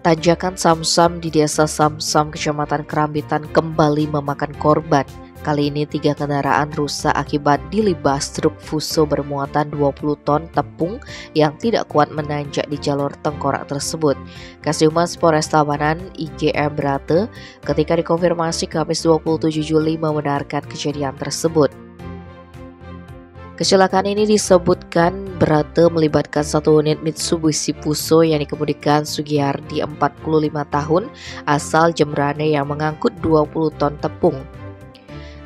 Tanjakan Samsam di Desa Samsam, Kecamatan Kerambitan kembali memakan korban. Kali ini 3 kendaraan rusak akibat dilibas truk Fuso bermuatan 20 ton tepung yang tidak kuat menanjak di jalur tengkorak tersebut. Kasih-Humas Polres Tabanan IGM Brate ketika dikonfirmasi Kamis 27 Juli membenarkan kejadian tersebut. Kecelakaan ini disebutkan Brate melibatkan satu unit Mitsubishi Fuso yang dikemudikan Sugiyardi 45 tahun asal Jembrane yang mengangkut 20 ton tepung.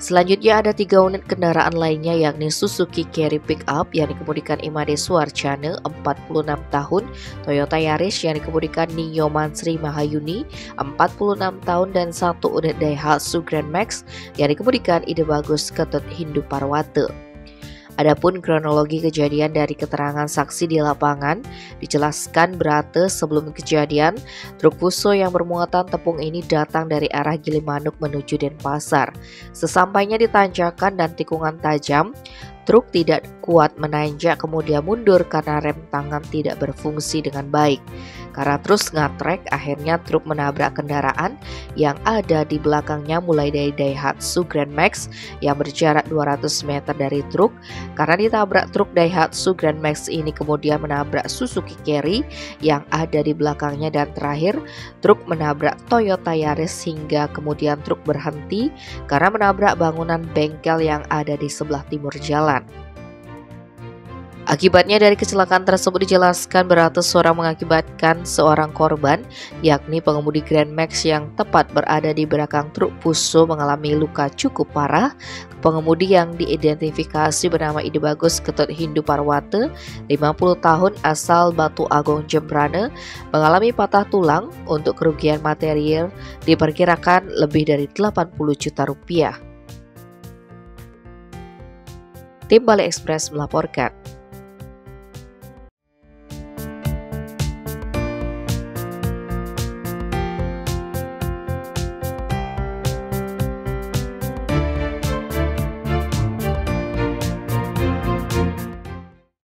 Selanjutnya ada 3 unit kendaraan lainnya yakni Suzuki Carry Pickup yang dikemudikan Imade Suarcana 46 tahun, Toyota Yaris yang dikemudikan Nio Mansri Mahayuni 46 tahun dan 1 unit Daihatsu Grand Max yang dikemudikan Ide Bagus Ketut Hindu Parwate. Adapun kronologi kejadian dari keterangan saksi di lapangan, dijelaskan Brate sebelum kejadian, truk Fuso yang bermuatan tepung ini datang dari arah Gilimanuk menuju Denpasar. Sesampainya di tanjakan dan tikungan tajam, truk tidak kuat menanjak kemudian mundur karena rem tangan tidak berfungsi dengan baik. Karena terus ngatrek, akhirnya truk menabrak kendaraan yang ada di belakangnya mulai dari Daihatsu Grand Max yang berjarak 200 meter dari truk. Karena ditabrak truk Daihatsu Grand Max ini kemudian menabrak Suzuki Carry yang ada di belakangnya dan terakhir truk menabrak Toyota Yaris hingga kemudian truk berhenti karena menabrak bangunan bengkel yang ada di sebelah timur jalan. Akibatnya dari kecelakaan tersebut dijelaskan beratus orang mengakibatkan seorang korban, yakni pengemudi Grand Max yang tepat berada di belakang truk Fuso mengalami luka cukup parah. Pengemudi yang diidentifikasi bernama Ide Bagus Ketut Hindu Parwate, 50 tahun asal Batu Agung Jembrane, mengalami patah tulang. Untuk kerugian material diperkirakan lebih dari 80 juta rupiah. Tim Bali Express melaporkan.